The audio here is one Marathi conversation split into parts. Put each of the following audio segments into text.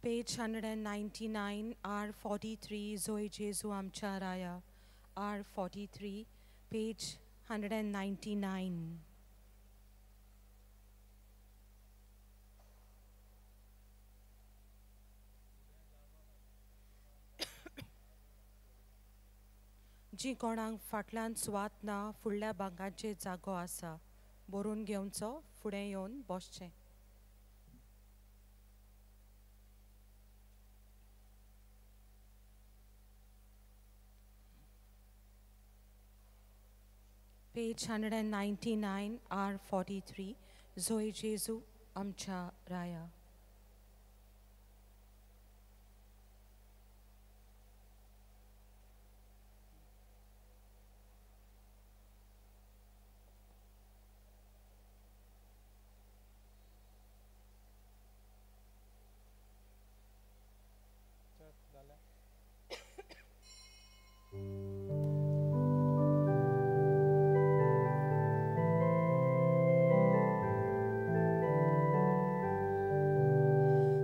Page 199, R43, Zoe Jesu Amcha Raya, R43, page 199. जी कोणाक फाटल्यान सुवात ना फुडल्या भागांचेर जागो आसा बरोवन घेवचो फुडें येवन बसचें. Page 199, R43, Zoe Jesu Amcha Raya.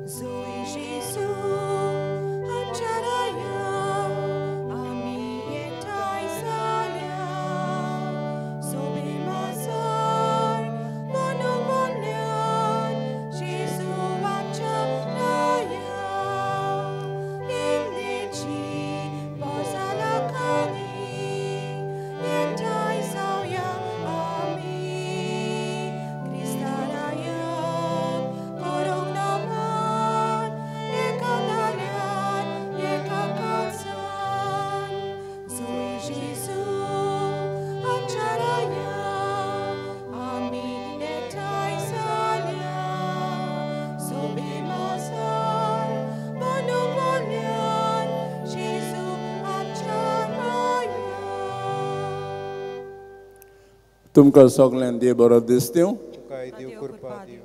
Zoe Jesu Amcha Raya, Ami Yetai Salia, Sobe Mazar, Bonong Bonyan, Jesu Amcha Raya, Imnichi, Bozalakani, Yetai Salia, Ami, Krista Raya, Korong Naman, Yekadaran, Yekakatsan, Zoe Jesu Amcha Raya, Ami Yetai Salia, Sobe Mazar, Bonong Bonyan, Jesu Amcha Raya. तुमकां सगळ्यांक देव बरो दीस दिवं. तुकाय देव कृपा दिव.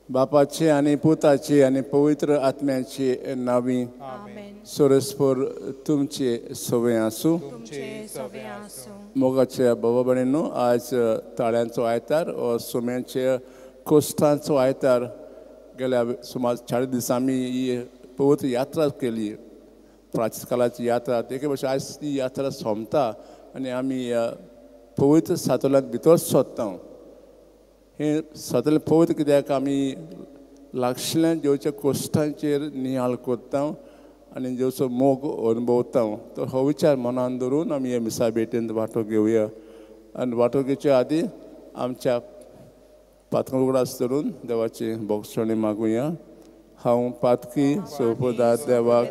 बापाची आनी पुताची आनी पवित्र आत्म्याची नावी Amen. सुरेस्पर तुमचे सवय आसूं. तुमचे सवे आसूं. मोगाच्या बाबा भयणींनो, आज ताळ्यांचो आयतार व सुम्याचे कोश्टांचो आयतार. गेल्या सुमार 40 दिसां आमी ही पवित्र यात्रा केली, प्राचीन काळाची यात्रा. तेके भाशेन आज ती यात्रा सोंपता आनी आमी पवित्र सातोल्यांत भितर सोदता. हे सगळें पवित्र कित्याक आमी लागशिल्ल्या देवच्या कोश्टांचेर नियाळ करता आनी देवचो मोग अनुभवता. तर हो विचार मनान धरून आमी हे मिसा भेटेंत वांटो घेवया. आनी वांटो घेवचे आदीं आमच्या पातकां उगडास धरून देवाची भोगसणी मागुया. हांव पातकी सोपदार देवाक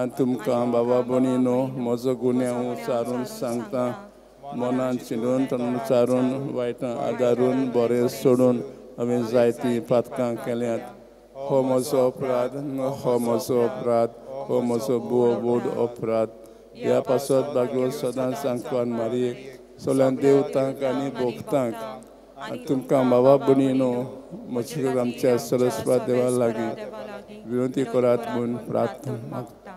आनी तुमकां बाबा भयणीनो म्हजो गुन्यांव उचारून सांगता. मनान चिंतून तोंडान उचारून वायटां आदारून बरें सोडून हांवें जायतीं पातकां केल्यांत. हो म्हजो अपराध, हो म्हजो अपराध, हो म्हजो बोड अपराध. ह्या पासत भाग्यो सदांच सांगपान मारयेक सगळ्या देवतांक आनी भोगतांक आनी तुमकां बाबा भयणीनो म्हजी आमच्या सरस्वत देवा लागीं विनंती करात म्हूण प्रार्थना मागता.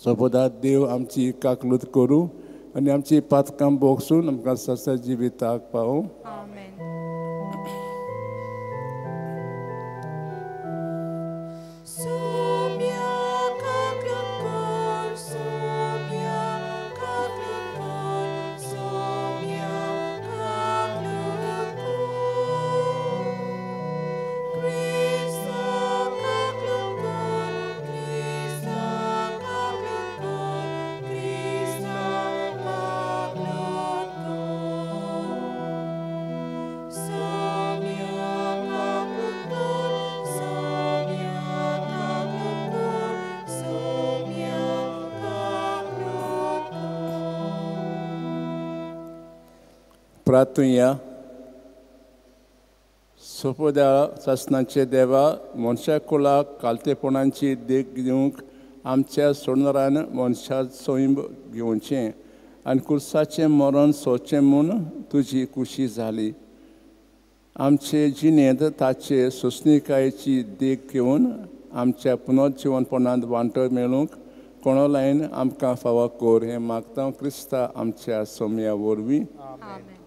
सोबोदार देव आमची काकलूत करूं आनी आमची पातकां भोगसून आमकां ससा जिविताक पावूं. Amen. Somia kaklukor, somia kaklukor, somia kaklukor. Krista kaklukor, Krista kaklukor, Krista kaklukor. Somia kaklukor, somia kaklukor, somia kaklukor. प्रार्थुया. सोपोदा सासनाचे देवा, मनशा कुलाक कालतेपणांची देख दिवंक आमच्या सोडणारान मनशा सोयीब घेवचें आनी कुर्साचें मरण सोचें म्हूण तुजी खुशी जाली. आमचे जिणेंत ताचे सोंसणीकायेची देख घेवन आमच्या पुनर्जिवनपणांत वांटो मेळूंक कोणालायन आमकां फावो कोर. हें मागता क्रिस्ता आमच्या सोम्या वरवीं. Amen.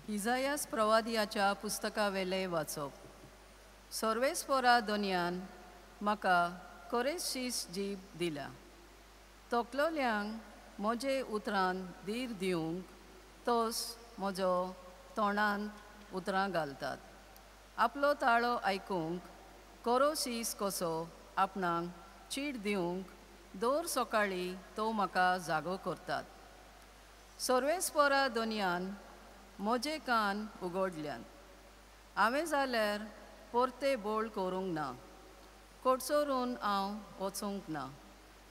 इजायास प्रवादियाच्या पुस्तकावेले वाचप. सर्वेस्पोरा दोनयान म्हाका कोरेशीस जीब दिल्या. तोकलोल्यांक म्हजे उतरान धीर दिवंक तोस म्हजो तोंडांत उतरां घालतात. आपलो ताळो आयकूंक कोरोसीस कसो आपणाक चीड दिवंक दर सकाळी तो म्हाका जागो करतात. सर्वेस्पोरा दोनयान म्हजे कान उगडल्यान. हांवें जाल्यार परते बोळ करूंक ना. कोडसोरून हांव वचूंक ना.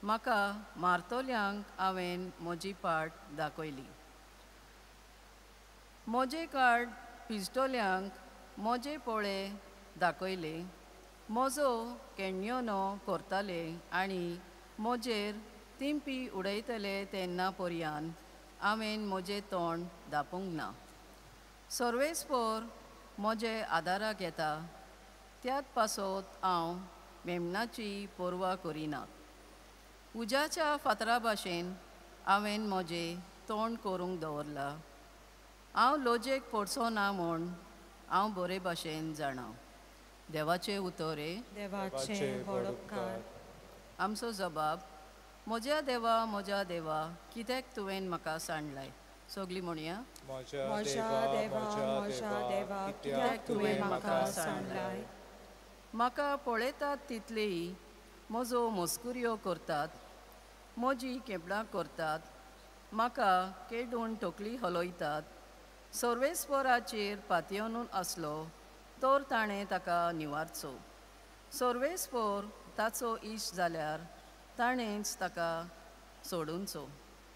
म्हाका मारतोल्यांक हांवें म्हजी पाट दाखयली. म्हजे काड पिजतोल्यांक म्हजे पोळे दाखयले. म्हजो केण्योनो करताले आनी म्हजेर तिंपी उडयतले तेन्ना पर्यान हांवें म्हजें तोंड धांपूंक ना. सर्वेस्पोर म्हजे आदाराक येता. त्यात पासत हांव मेमनाची पोरवा करिना. उज्याच्या फातरा भाशेन हांवें म्हजें तोंड करूंक दवरलां. हांव लोजेक पडचो ना म्हूण हांव बरे भाशेन जाणा. देवाचे उतोरे. देवाचे व्हड उपकार. आमचो जबाब. म्हज्या देवा कित्याक तुवें म्हाका सांडलाय. सगळीं म्हणया. म्हज्या देवा कित्याक तुवें म्हाका सांडलाय. म्हाका पळयतात तितलेय म्हजो मस्कुऱ्यो करतात. म्हजी केपडां करतात. म्हाका केडून तकली हलयतात. सर्वेस्पोराचेर पातयेवन आसलो तर ताणें ताका निवारचो. सर्वेस्पोर ताचो इश्ट जाल्यार ताणेंच ताका सोडूंचो.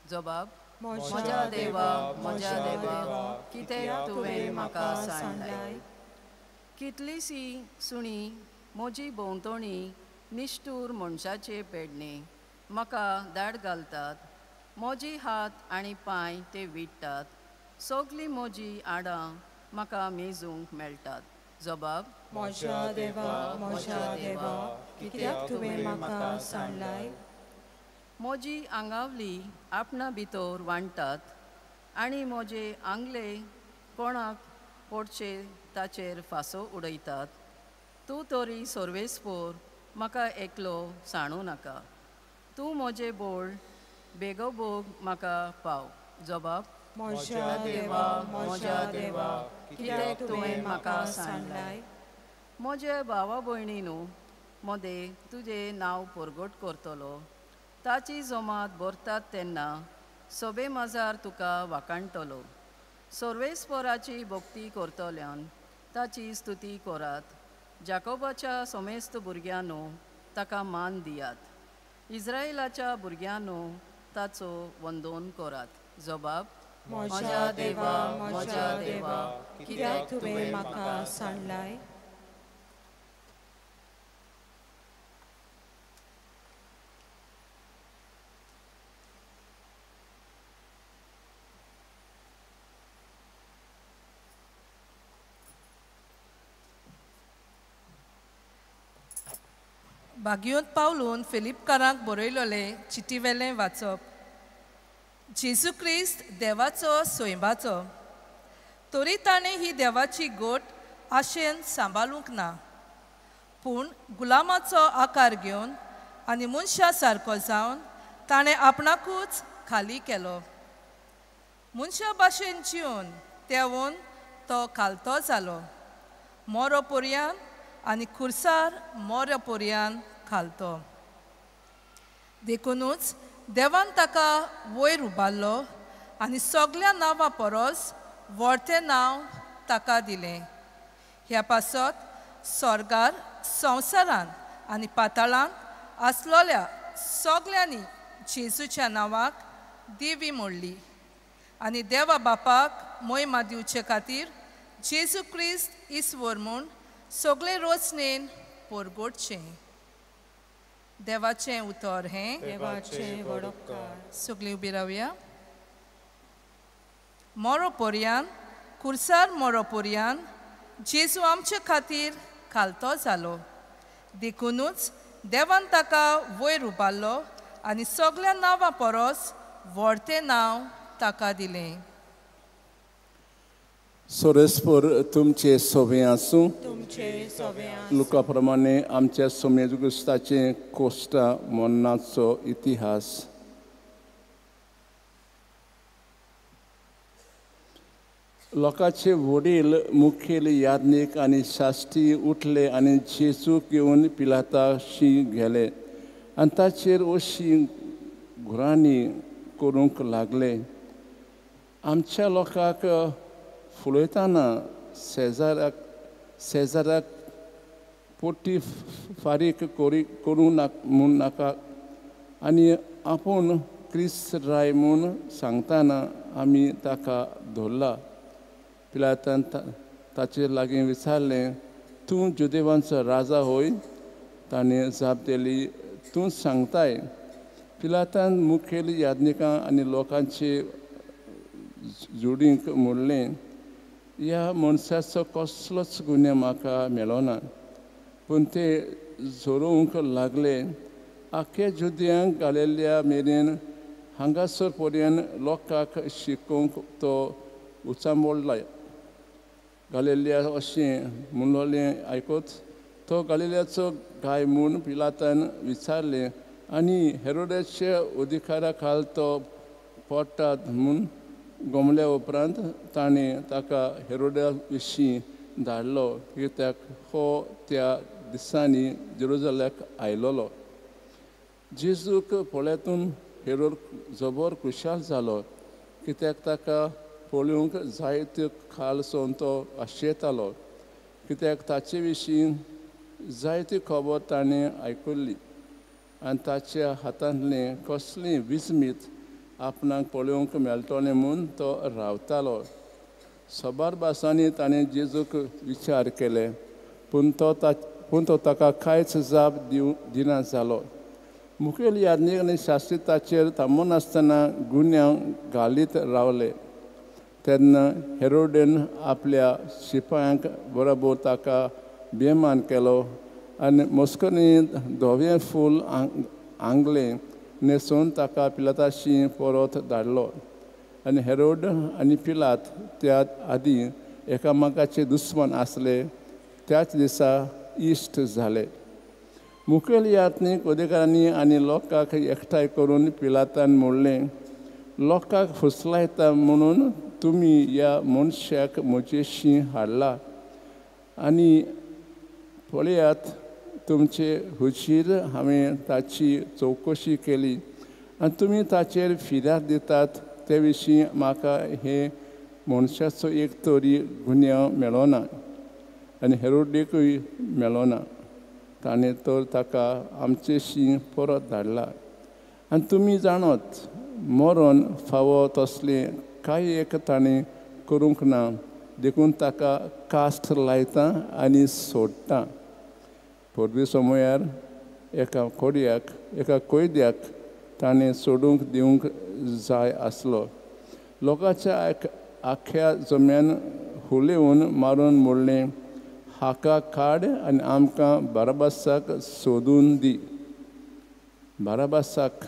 जबाब. म्हज्या देवा कित्याक तुवें म्हाका सांडलाय. कितलींशीं सुणीं म्हजी भोंवतणी निश्ठूर मनशाचे पेडणे म्हाका दाड घालतात. म्हजी हात आनी पांय ते विडटात. सगळीं म्हजी आडां म्हाका मेजूंक मेळटात. जबाब. म्हज्या देवा कित्याक तुवें म्हाका सांडलाय. म्हजी आंगावली आपणा भितर वांडटात आनी म्हजे आंगले कोणाक पडचे ताचेर फासो उडयतात. तूं तरी सर्वेस्पोर म्हाका एकलो सांडूं नाका. तूं म्हजे बोळ बेगोबोग म्हाका पाव. जबाब. म्हज्या देवा कित्याक तुवें म्हाका सांडलाय. म्हजे भावा भयणीनू मदें तुजें नांव परगट करतलो. ताची जमात भरतात तेन्ना सभे माजार तुका वाखाणटलो. सर्वेस्पोराची भक्ती करतल्यान ताची स्तुती करात. जाकोबाच्या समेस्त भुरग्यांनो ताका मान दियात. इस्रायेलाच्या भुरग्यांनो ताचो वंदन करात. जबाब. म्हज्या देवा कित्याक तुवें म्हाका सांडलाय. बागयोत पावलून फिलिपकारांक बरयलोले चिटीवेलें वाचप. जेजू क्रिस्त देवाचो सोयबाचो. तरी ताणें ही देवाची गोट आशेन सांबाळूंक ना. पूण गुलामाचो आकार घेवन आनी मनशा सारको जावन ताणें आपणाकूच खाली केलो. मनशा भाशेन जिवन तेवून तो खालतो जालो. मोरो पर्यान आनी खुर्सार मोऱ्या पर्यान खालतो. देखूनच देवान ताका वयर उबारलो आनी सगळ्या नांवां परस व्हडतें नांव ताका दिलें. ह्या पासत स्वर्गार संवसारान आनी पाताळांत आसलोल्या सगळ्यांनी जेजूच्या नांवाक दिवी मोडली. आनी देवा बापाक महिमा दिवचे खातीर जेजू क्रिस्त इस्वर म्हूण सगळे रोचणेन परगोडचें. देवाचें उतर हें. देवाचें व्हड उपकार. सगळीं उबी रावया. मोरो पर्यान खुर्सार मोरो पर्यान जेजू आमचे खातीर खालतो जालो. देखूनच देवान ताका वयर उबारलो आनी सगळ्या नांवां परस व्हडतें नांव ताका दिलें. सोरेस्पर तुमचे सोबे आसूं तुमचे सवे लुका प्रमाणे आमच्या सोमे क्रिस्ताचे कोश्टा मरणाचो इतिहास. लोकांचे वडील मुखेल याज्ञीक आनी शास्त्री उठले आनी जेजूक घेवन पिलाताशी गेले आनी ताचेर अशी घुराणी करूंक लागले. आमच्या लोकांक फुलयतना शेजाऱ्याक पोटी फारीक करूं म्हूण नाका आनी आपूण क्रिस्त राय म्हूण सांगतना आमी ताका धरला. पिलातान ताचे लागीं विचारलें, तूं जुदेवांचो राजा होय? ताणें जाप दिली, तूं सांगताय. पिलातान मुखेल याज्ञिकां आनी लोकांचे जोडींक म्हणलें, ह्या मनशाचो कसलोच गुन्यांव म्हाका मेळो ना. पूण ते जोरोवंक लागले, आख्या जुदयांक गालिल्या मेरेन हांगासर पर्यंत लोकांक शिकोवंक तो उचांबळ्ळा. गालिल्या अशें म्हणलोलें आयकूत तो गालिल्याचो गाय म्हूण पिलातान विचारलें आनी हेरोदेच्या अधिकारा खाल तो पडटा म्हूण गमल्या उपरांत ताणें ताका हेरोदा विशीं धाडलो, कित्याक हो त्या दिसांनी जेरुसलेमाक आयलोलो. जेजूक पळयतून हेरोद जबर खुशाल जालो, कित्याक ताका पळोवंक जायत्यो काळ सावन तो आशेतालो, कित्याक ताचे विशीं जायती खबर ताणें आयकल्ली आनी ताच्या हातांतलें कसलीं विस्मीत आपणाक पळोवंक मेळटलें म्हूण तो रावतालो. सोबार भासांनी ताणें जेजूक विचार केले, पूण तो ताका कांयच जाप दिना जालो. मुखेल याज्ञीक आनी शास्त्री ताचेर थांबून आसतना गुन्यांव घालीत रावले. तेन्ना हेरोदेन आपल्या शिपायांक बरोबर ताका बेमान केलो आनी मस्करीन धवें फूल आंगलें न्हेसोवन ताका पिलाताशी परत धाडलो. आनी हेरोद आनी पिलात त्या आदीं एकामेकाचे दुस्मान आसले. त्याच दिसा इश्ट जाले. मुखेल याज्ञीक अधिकाऱ्यांनी आनी लोकांक एकठांय करून पिलातान म्हणलें, लोकांक फुसलायता म्हणून तुमी ह्या मनशाक म्हजेशी हाडला आनी पळयात, तुमचे हुजीर हांवें ताची चवकशी केली आनी तुमी ताचेर फिर्याद दितात ते विशीं म्हाका हे मनशाचो एक तरी गुन्यांव मेळो ना आनी हेरोदेकूय मेळो ना. ताणें तर ताका आमचेशी परत धाडला आनी तुमी जाणत मरण फावो तसलें कांय एक ताणें करूंक ना, देखून ताका कास्ट लायता आनी सोडटा. परबी समयार एका कैद्याक ताणें सोडूंक दिवंक जाय आसलो. लोकांच्या आख्या जम्यान हुलेवून मारून म्हणलें, हाका काड आनी आमकां बाराबासाक सोदून दी. बाराबासाक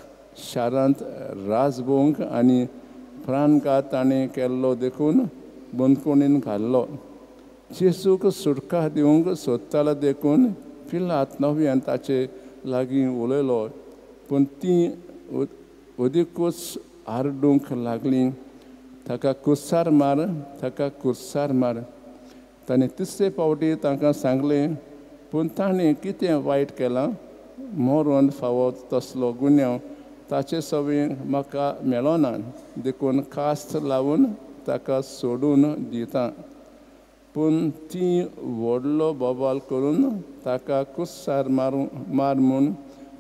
शारांत राजभोग आनी प्राणघात ताणें केल्लो देखून बंदखणीन घाल्लो. जेजूक सुटका दिवंक सोदतालो देखून पिलात नव्यान ताचे लागीं उलयलो, पूण तीं अदीकूच आरडूंक लागलीं, ताका कुर्सार मार, ताका कुर्सार मार. ताणें तिसरे फावटी तांकां सांगलें, पूण ताणें कितें वायट केलां? मरण फावो तसलो गुन्यांव ताचे सवें म्हाका मेळो ना, देखून कास्त लावन ताका सोडून दिता. पूण तीं व्हडलो बोबाल करून ताका कुर्सार मार म्हूण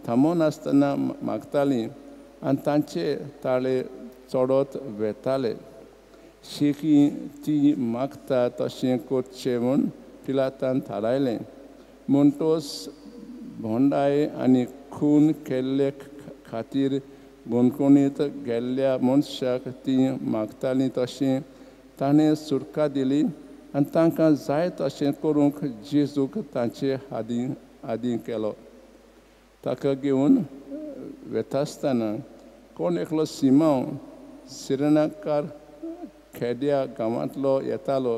थांबून आसतना मागतालीं आनी तांचे ताळे चडत वेताले. शेकी ती मागता तशें करचें म्हूण पिलातान थारायलें. म्हणटोच भोंडाय आनी खून केल्ले खातीर बंदखणींत गेल्ल्या मनशाक तीं मागतालीं तशें ताणें सुटका दिली आनी तांकां जाय तशें करूंक जेजूक तांचे आदीं केलो. ताका घेवन वेतासतना कोण एकलो सिमांव सिरेनाकार खेड्या गांवांतलो येतालो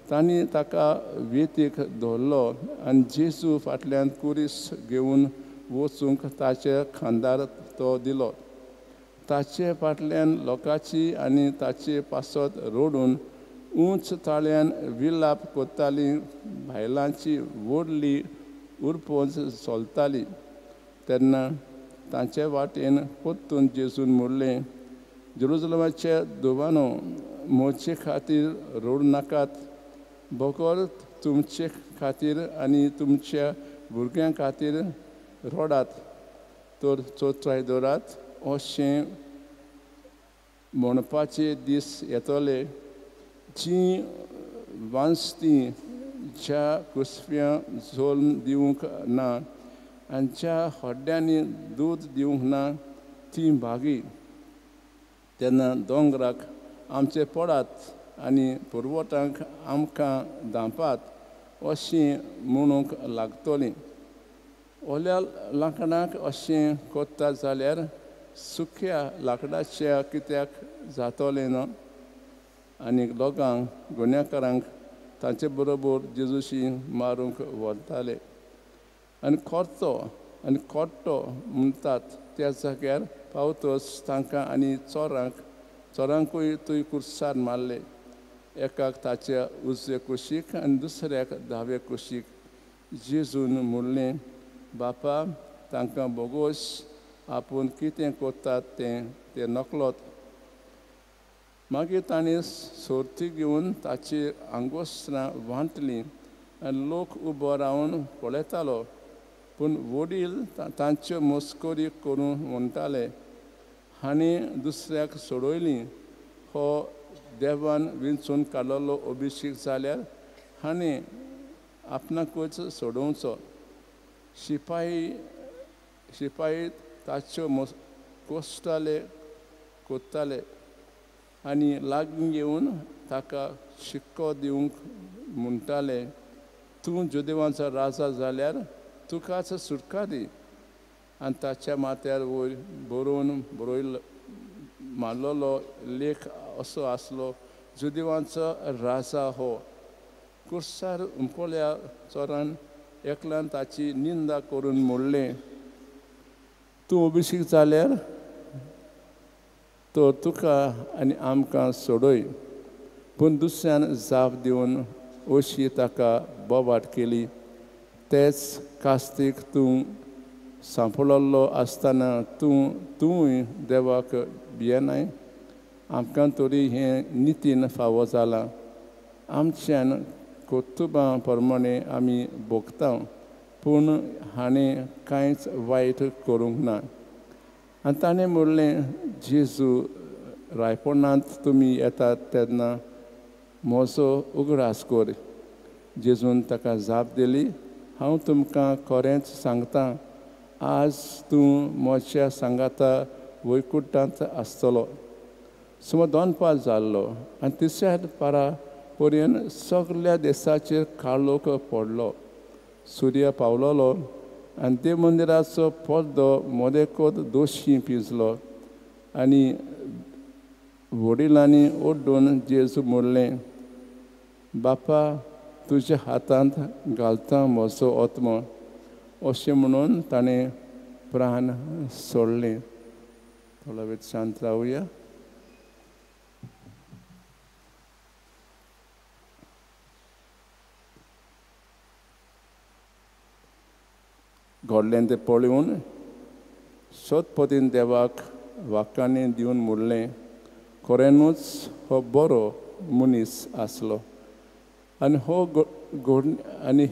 तांणी ताका वेतीक दवरलो आनी जेजू फाटल्यान कुरीस घेवन वचूंक ताचे खांदार तो दिलो. ताचे फाटल्यान लोकांची आनी ताचे पासत रोडून उंच ताळ्यान विलाप कोत्तालीं बायलांची व्हडली उरपोंज चलताली. तेन्ना तांचे वाटेन पोत्तून जेजून म्हणलें, जेरुसलेमाचे दुबानो, म्हजे खातीर रोड नाकात, बोकोर तुमचे खातीर आनी तुमच्या भुरग्यां खातीर रोडात, तर चोत्राय दोरात. अशें म्हणपाचे दीस येतले जीं वांसतीं ज्या कुसप्यां झोल दिवंक ना आनी ज्या हड्ड्यांनी दूद दिवंक ना तीं भागी. तेन्ना दोंगराक आमचे पडात आनी पुरवठांक आमकां धांपात अशीं म्हणूंक लागतलीं. ओल्या लांकडाक अशें कोत्ता जाल्यार सुख्या लांकडाच्या कित्याक जातलें न्हय? आनी लोकांक गुन्यांवकारांक तांचे बरोबर जेजूशी मारूंक व्हरताले. आनी खोट्टो म्हणटात त्या जाग्यार पावतच तांकां आनी चोरांकूय थंय कुर्सार मारले. एकाक ताच्या उजवे कुशीक आनी दुसऱ्याक दावे कुशीक. जेजून म्हणलें, बापा, तांकां बोगोस आपूण कितें कोत्तात ते नकळोत. मागीर ताणें सोरती घेवन ताची आंगोस्त्रां वांटलीं आनी लोक उबो रावन पळयतालो. पूण वडील तांच्यो मस्करी करून म्हणटाले, हाणें दुसऱ्याक सोडयलीं. हो देवान विंचून काडलेलो अभिशेक जाल्यार हाणें आपणाकूच सोडोवचो. शिपाई ताच्यो कोत्ताले आनी लागीं येवन ताका शिक्को दिवंक म्हणटाले, तूं जुदेवांचो राजा जाल्यार तुकाच सुटका दी. आनी ताच्या माथ्यार वयर बरोवन मारलेलो लेख असो आसलो, जुदेवांचो राजा हो. कुर्सार हुमकल्या चोरान एकल्यान ताची निंदा करून म्हणलें, तूं अभिशेक जाल्यार तर तुका आनी आमकां सोडय. पूण दुसऱ्यान जाप दिवन अशी ताका बोबाट केली, तेच कास्तीक तूं सांपळलो आसतना तूंय देवाक भियेनाय? आमकां तरी हें नितीन फावो जालां. आमच्यान कोतुबां प्रमाणें आमी भोगता, पूण हाणें कांयच वायट करूंक ना. आनी ताणें म्हणलें, जेजू, रायपणांत तुमी येतात तेन्ना म्हजो उगडास कर. जेजून ताका जाप दिली, हांव तुमकां खरेंच सांगतां, आज तूं म्हज्या सांगाता वैकुंठांत आसतलो. सुमार 2 पास जाल्लो आनी तिसऱ्या पारा पर्यंत सगल्या देशाचेर काळोख पडलो. सूर्य पावलोलो आनी देव मंदिराचो पडदो मोदेकोत दोशी पिजलो. आनी वडिलांनी ओड्डून जेजू म्हणलें, बापा, तुज्या हातांत घालता म्हजो आत्मो. अशें म्हणून ताणें प्राण सोडले. थोडा वेळ शांत रावया. घडलें तें पळोवन सोदपतीन देवाक वाखाणी दिवन म्हणलें, खरेंच हो बरो मनीस आसलो. आनी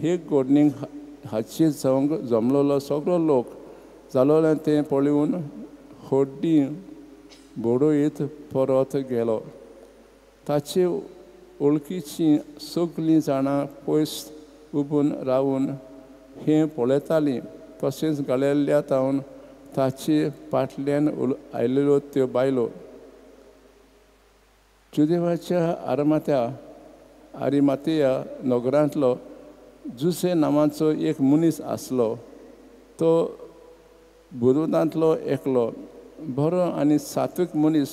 हे घडणेक हाची जावंक जमलेलो सगळो लोक जालोलें तें पळोवन हड्डी बडयत परत गेलो. ताचे वळखीचीं सगळीं जाणां पयस उबून रावन हें पळयतालीं. तशेंच गालिल्या तावन ताचे फाटल्यान आयिल्ल्यो त्यो बायलो. जुदेवाच्या आरिमातिया नगरांतलो जुसे नांवाचो एक मनीस आसलो. तो बुरुदांतलो एकलो बरो आनी सात्वीक मनीस.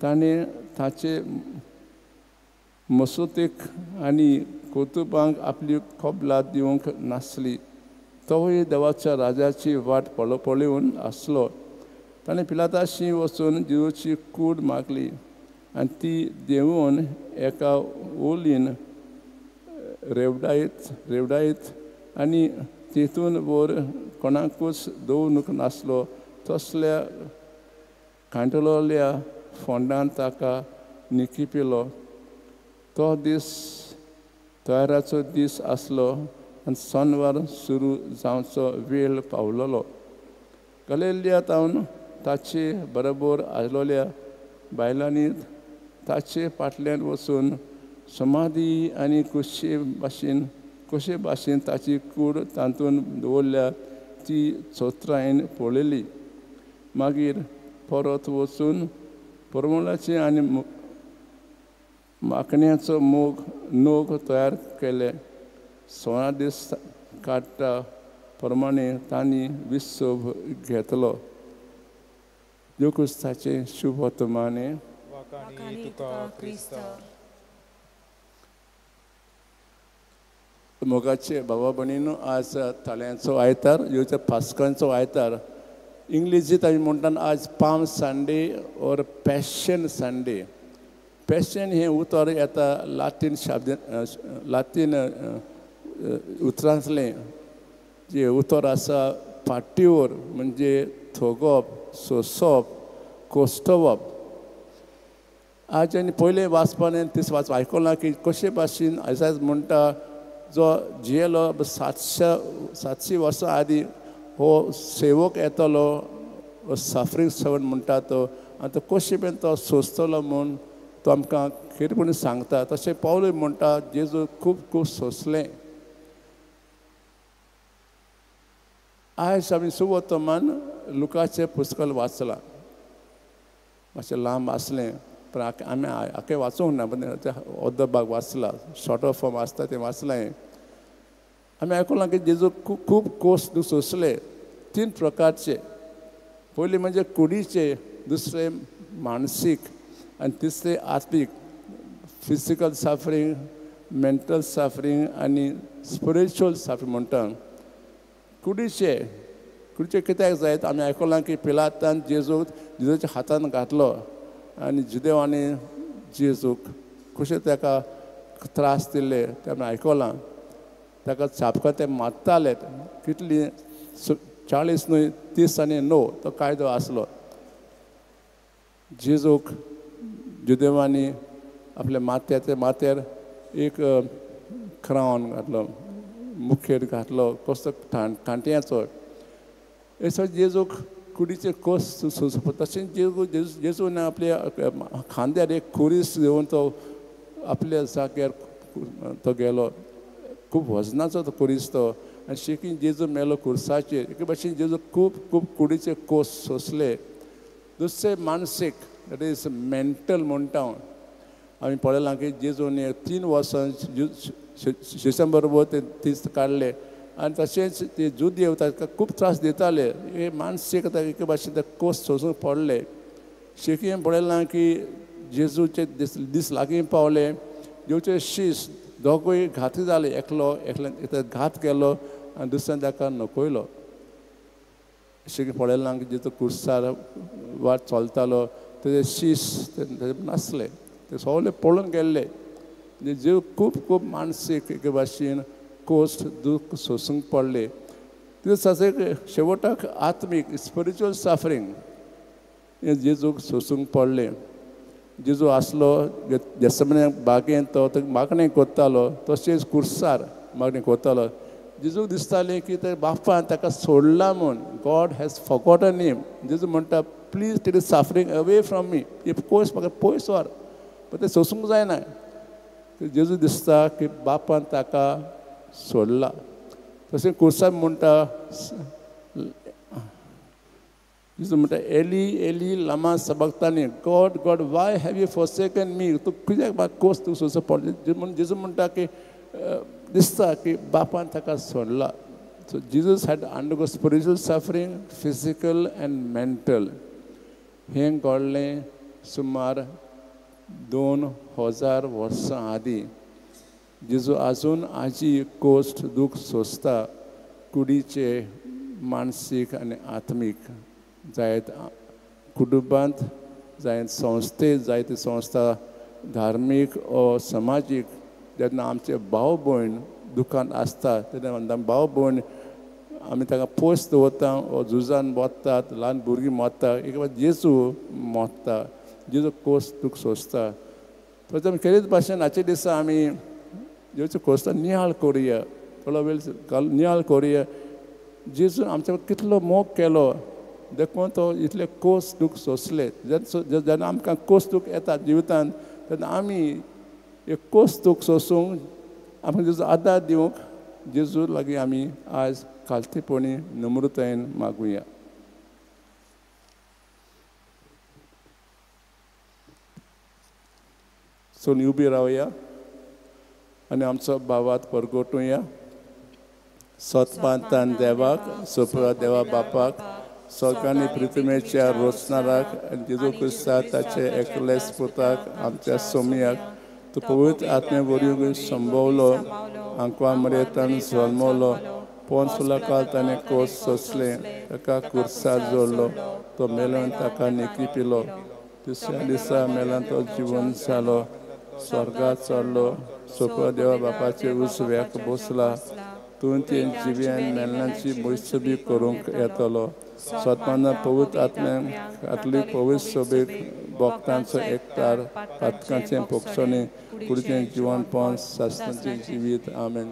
ताणें ताचे मसूतेक आनी कौतुबांक आपली खोबला दिवंक नासली. तोय देवाच्या राजाची वाट पळोवन आसलो. ताणें पिलाताशी वचून जेजूची कूड मागली आनी ती देंवून एका ओलीन रेवडायत आनी तितून वर कोणाकूच दवरूंक नासलो तसल्या कांटलोल्या फोंडान ताका निखिपिलो. तो दीस तयाराचो दीस आसलो आनी सोनवार सुरू जावचो वेळ पावलोलो. गलिलायांतावन ताचे बरोबर आसलोल्या बायलांनी ताचे फाटल्यान वचून समाधी आनी कशे भाशेन ताची कूड तातूंत दवरल्या ती चोत्रायन पळयली. मागीर परत वचून परमळाचे आनी माखण्याचो नोग तयार केले. 16 दीस काडटा प्रमाणे तांणी विसोब घेतलो. देव क्रिस्ताचे शुभ वर्तमाने. वाखाणी तुका क्रिस्ता. मोगाचे बाबा भयणीनो, आज ताळ्यांचो आयतार, ह्यो पास्कांचो आयतार. इंग्लिशींत आमी म्हणटात आज पाम संडे और पॅशन संडे. पॅशन हें उतर येता लातीन उतरांतलें. जें उतर आसा पाट्टीवर म्हणजे थोगप, सोंसप, कोश्टवप. आज आनी पयलें वाचपान तीस आयकलां की कशे भाशेन आयज म्हणटा जो जियेलो 700 वर्सां आदीं हो सेवक येतलो, सफरींग सर्वंट म्हणटा तो, आनी तो कशे बीन तो सोंसतलो म्हूण तो आमकां खरेपणी सांगता. तशें पावलूय म्हणटा जेजू खूब सोंसलें. आयज आमी सुवर्तमान लुकाचें पुस्तक वाचलां. मातशें लांब आसलें पण आमी आख्खें वाचूंक ना, पण अर्दो भाग वाचला. शॉर्ट फॉर्म आसता तें वाचलें. आमी आयकलां की जेजू खूब कोस्ट सोंसले 3 प्रकारचे. पयलीं म्हणजे कुडीचे, दुसरे मानसीक आनी तिसरे आत्मीक. फिजिकल सफरींग, मेंटल सफरींग आनी स्पिरिच्युअल सफरींग म्हणटा. कुडीचे कित्याक जायत आमी आयकलां की पिलातान जेजूच्या हातान घातलो आनी जुदेवांनी जेजूक कशे ताका त्रास दिले ते आमी आयकलां. ताका चाबकां ते मारताले. कितली 40 न्हय 30 आनी 9 तो कायदो आसलो. जेजूक जुदेवांनी आपल्या माथ्यार एक क्रावन घातलो, मुखेर घातलो, कसो कांट्याचो. असो जेजूक कुडीचे कोस सोंसप. तशें जेजून आपल्या खांद्यार एक खुरीस घेवन तो आपल्या जाग्यार तो गेलो. खूब वजनाचो तो खुरीस तो. आनी शेकीन जेजू मेलो खुर्साचेर. एके भाशेन जेजू खूब कुडीचे कोस सोंसले. दुसरे मानसीक, दॅट इज मेंटल म्हणटा. आमी पळयलां की जेजून 3 वर्सां शिश्यां बरोबर ते तीस काडले. आनी तशेंच ते जुदेव ताका खूब त्रास दिताले. हे मानसीक एके भाशेन ते कोस सोंसूंक पडले. शेकीन पळयलां की जेजूचे दीस लागीं पावले. जेवचे शीस दोगूय घाती जाले. एकल्यान घात केलो आनी दुसऱ्यान ताका नकयलो. शेकीन पळयलां की जेजू कुर्सार वाट चलतालो तेजे शीस नासले. ते सगळे पळोवन गेल्ले. जेव खूब मानसीक एके भाशेन कोस्ट दूख सोंसूंक पडले. शेवटाक आत्मीक स्पिरिच्युअल सफरींग हें जेजूक सोंसूंक पडलें. जेजू आसलो गेत्सेमने बागेंत तो मागणें कोत्तालो, तशेंच कुर्सार मागणें कोत्तालो. जेजूक दिसतालें की ते बापान ताका सोडला म्हूण. God has forgotten him. जेजू म्हणटा please take the suffering away from me. पयस म्हाका पयस व्हर. पण तें सोंसूंक जायना. जेजू दिसता की बापान ताका सोडला. तशें कुर्सार म्हणटा जेजू म्हणटा एली एली लामा सबक्तानी. God God why have you forsaken me. तूं कित्याक म्हाका कोस तूं सोंसप पडलें. म्हणून जेजू म्हणटा की दिसता की बापान ताका सोडला. So Jesus had undergo spiritual suffering, physical and mental. हें घडलें सुमार 2000 वर्सां आदीं जेजू आजून आजी कोस्ट दूख सोंसता कुडीचे मानसीक आनी आत्मीक जायत कुटुंबांत जायत संस्थेंत जायते संस्था धार्मीक वा समाजीक जेन्ना आमचे भाव भयण दुखान आसता तेन्ना भाव भयण आमी ताका पोस दवरता वा झुजान मोडटात ल्हान भुरगीं मोडटा एक जेजू मोडटा जेजू कोस दूख सोंसता थंय खेरीत भाशेन आजच्या दिसा आमी जेजू कोस्ता नियाळ करुया थोडो वेळ नियाळ करुया जेजून आमच्या कितलो मोग केलो देखून तो इतले कोस दूख सोंसले जेन्ना आमकां कोस दूख येता जिवितांत तेन्ना आमी एक कोस दूख सोंसूंक आमकां जेजू आदार दिवंक जेजू लागीं आमी आज खालतीपणी नम्रतायेन मागुया सोनी उबी रावया आनी आमचो भावात परगोटुया सोतपांतान देवाक सोपरा देवा बापाक सोकांनी पृथ्वीच्या रोचणाराक आनी जेजू क्रिस्ता ताचे एकलेस पुताक आमच्या सोमयाक तूं पवित्र आत्मे वरवीं संभोवलो आंकवा मरेतान जल्मलो पोंसुलाकाल ताणें कोस सोंसले ताका कुर्सार जोडलो तो मेलोन ताका निकी पिलो तिसऱ्या दिसा मेलान तो जिवन जालो स्वर्गात चडलो सोपरा देवा बापाचे उजव्याक बसला तूं ते जिव्यान मेलनांची मोजसबी करूंक येतलो स्वतंत्र पवित्र आत्म्याक आतली पवित्र सोबेक भक्तांचो एकठार पातकांचें पोक्षणे कुडीचें जिवन पोवन सासणाचें जिवीत आमेन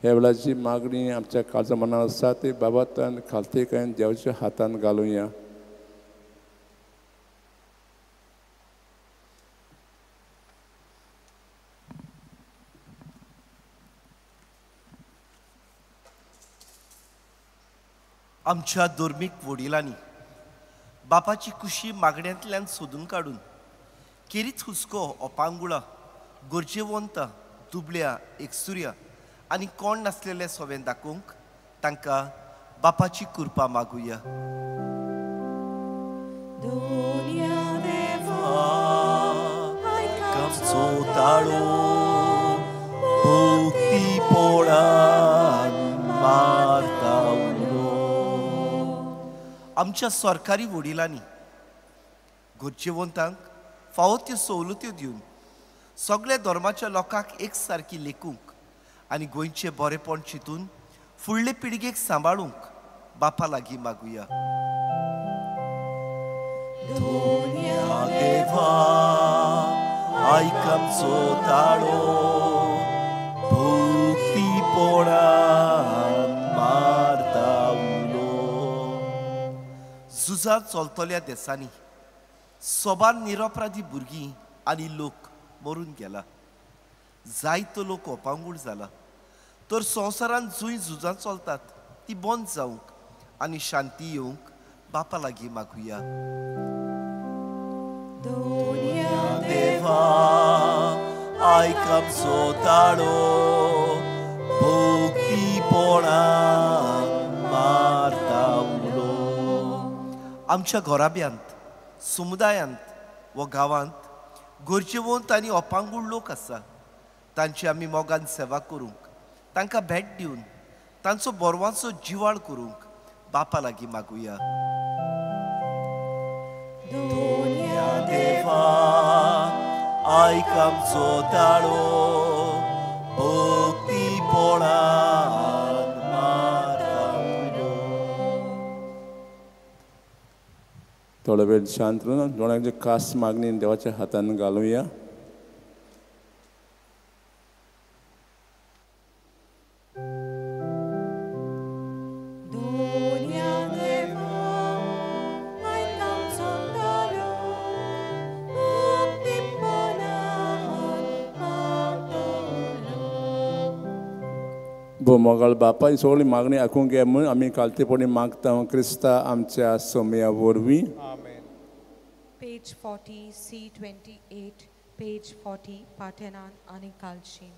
हे वेळाची मागणी आमच्या काळजा मनात आसा ती बाबातान खालतीकायेन देवाच्या हातान घालुया आमच्या धर्मीक वडिलांनी बापाची कुशी मागण्यांतल्यान सोदून काडून खेरीच हुस्को ओपांगुळा गरजेवंत दुबळ्या एकसुऱ्या आनी कोण नासलेले सोवें दाखोवंक तांकां बापाची कृपा मागुया आमचो ताळो भोवतीपणान मारता आमच्या सरकारी वडिलांनी गरजेवंतांक फावो त्यो सवलत्यो दिवन सगळ्या धर्माच्या लोकांक एक सारकी लेखूंक आनी गोंयचें बरेपण चिंतून फुडले पिळगेक सांबाळूंक बापा लागीं मागुया देवा आयक आमचो ताळो भोवतीपणान मारता झुजांत चलतल्या देसांनी सोबान निरपराधी भुरगीं आनी लोक मरून गेला जायतो लोक ओपांगूळ जाला तर संवसारांत जुंय झुजां चलतात ती बंद जावंक आनी शांती येवंक बापा लागीं मागुया देवा आयक आमचो ताळो भोवतीपणान मारता आमच्या घोराब्यांत समुदायांत वा गांवांत गरजेवंत आनी ओपांगूळ लोक आसा तांची आमी मोगान सेवा करूंक तांकां भेट दिवन तांचो बोरवांचो जिवाळ करूंक बापा लागीं मागुया देवा आयक आमचो ताळो भोवतीपणान थोडो वेळ शांत रावन दोळ्यांची खास मागणी देवाच्या हातान घालुया मोगाळ बापा ही सगळी मागणी आयकूंक घे म्हूण आमी कालतेपणी मागता क्रिस्ता आमच्या सोमया वरवीं Page 40, C28, page 40, Parthenon आणि कालशीन.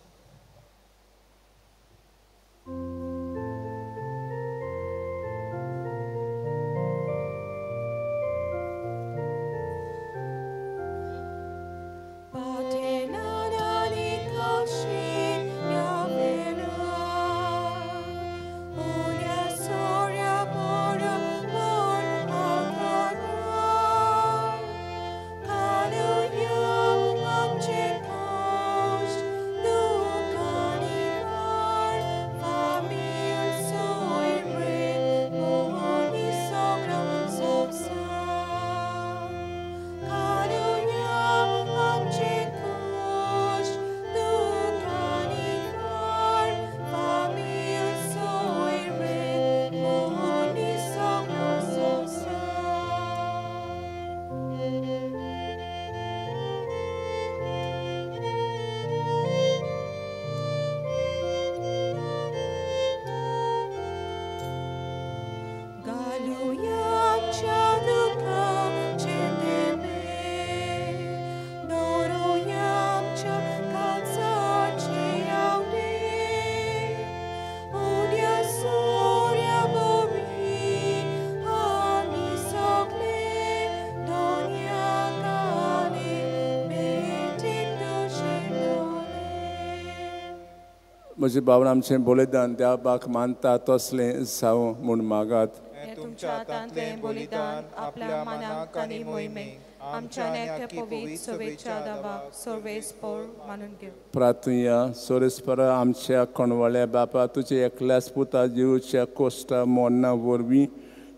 म्हजे भावन आमचें बलिदान देवाक मानता तसलें जावं म्हूण मागात. हें तुमच्या हातांतलें बलिदान आपल्या मनाक आनी मोहिमेक आमच्या नेक्या पवित्र सभेच्या दाबाक सर्वेस्पर मानून घेव. प्रार्थुया. सोरेस्परा आमच्या कोणवळ्या बापा, तुजे एकल्याच पुता जिवच्या कोश्टा मोन्ना वरवीं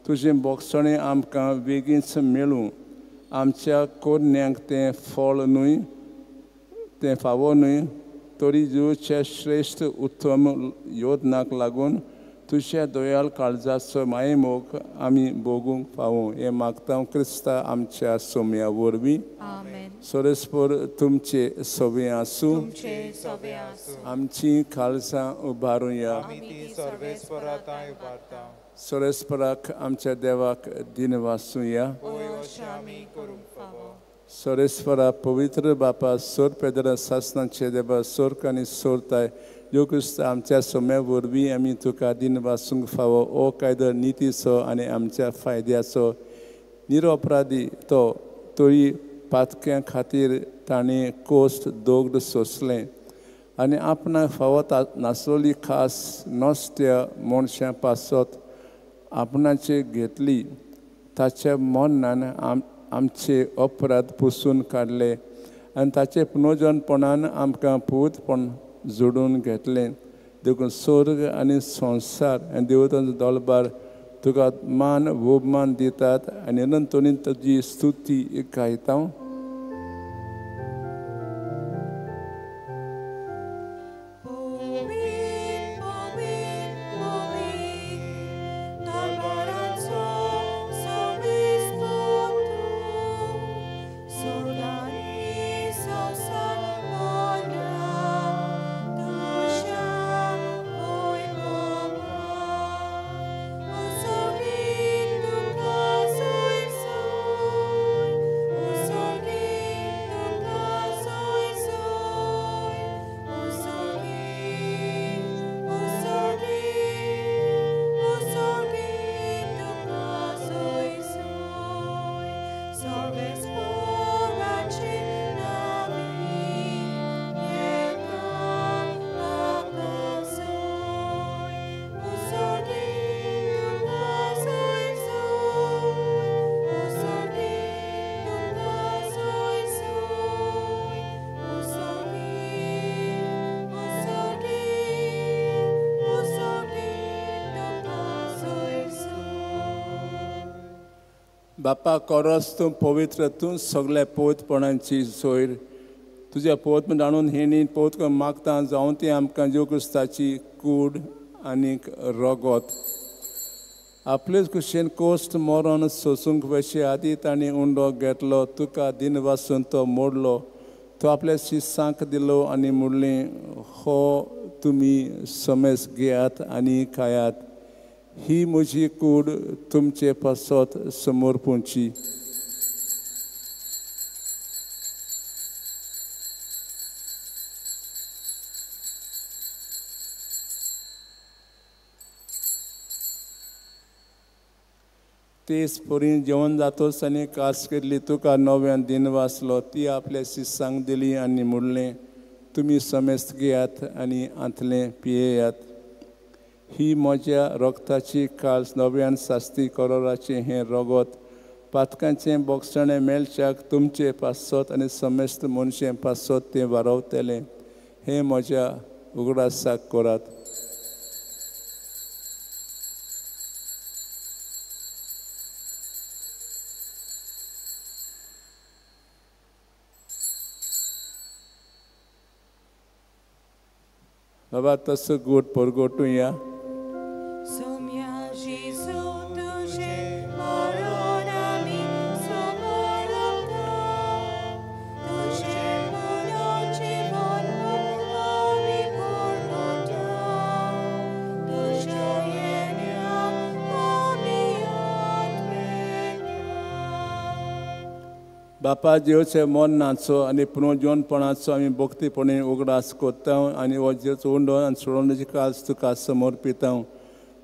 तुजें बोगसणें आमकां बेगीनच मेळूं. आमच्या कोन्यांक तें फळ न्हय, तें फावो न्हय, तरी जिवच्या श्रेश्ठ उत्तम योजनाक लागून तुज्या दोयाल काळजाचो मायेमोग आमी भोगूंक फावो. हें मागता क्रिस्ता आमच्या सोम्या वरवीं. आमेन. सोरेस्पर तुमचे सवे आसूं. तुमचे सवे आसूं. आमची काळजां उबारुया. आमी ती सर्वेस्पराताय उबारता. सोरेस्पराक आमच्या देवाक दिन वासूया. ओय अशें आमी करूंक फावो. सोरेस्परा पवित्र बापा, सोर पेदर सासनाचे देवा, सोर्क आनी सोरताय यो क्रिस्ता आमच्या सोम्या वरवीं आमी तुका दिन वासूंक फावो. ओ कायदो नितीचो आनी आमच्या फायद्याचो. निरअपराधी तो, तरी पातक्यां खातीर ताणें कोस्ट दोगड सोंसलें आनी आपणाक फावो नासलोली खास नोस्त्या मनशां पासत आपणाचे घेतली. ताच्या मरणान आमचे अपराध पुसून काडले आनी ताचे पुनर्जनपणान आमकां पवित्रपण जोडून घेतलें. देखून स्वर्ग आनी संवसार आनी देवतांचो दळबार तुका मान भोवमान दितात आनी निरंतरी तुजी स्तुती गायता. बापा कोरोस तूं पवित्र, तूं सगळ्या पवित्रपणांची सोयर. तुज्या पवित्रपण जाणून हेणी पवित्र मागता जावं ती आमकां जेव क्रिस्ताची कूड आनीक रगत. आपलेच कुशेन कोश्ट मरण सोसूंक वचे आदी ताणें उंडो घेतलो. तुका दिन वासून तो मोडलो. तो आपल्या शिसांक दिलो आनी म्हणलें, हो तुमी समेस घेयात आनी खायात. ही म्हजी कूड तुमचे पासत समर्पूंची. तेच पोरीन जेवण जातोच आनी कास केल्ली तुका नव्यान दिन वाचलो. ती आपल्या शिसांक दिली आनी म्हणलें, तुमी समेस्त घेयात आनी आंतलें पियेयात. ही म्हज्या रगताची काळज नव्यान सास्ती करोराचें हें रगत पातकांचें बोगसणें मेलच्याक तुमचे पासत आनी समेस्त मनशे पासत तें वारवतलें. हें म्हज्या उगडासाक करात. बाबा तसं गोट परगोटुया. सोम्या जेजू तुझे मरण आमी समरता. तुझे पुनर्जीवन आमी परगटा. तुझ्या येण्याक आमी आत्मेता. बापा देवचे मरणाचो आनी पुनर्जीवनपणाचो आमी भक्तीपणे उगडास कोत्ता आनी हो जेवचो उंडो आनी सोडोवण्याची काळज तुका समर्पिता.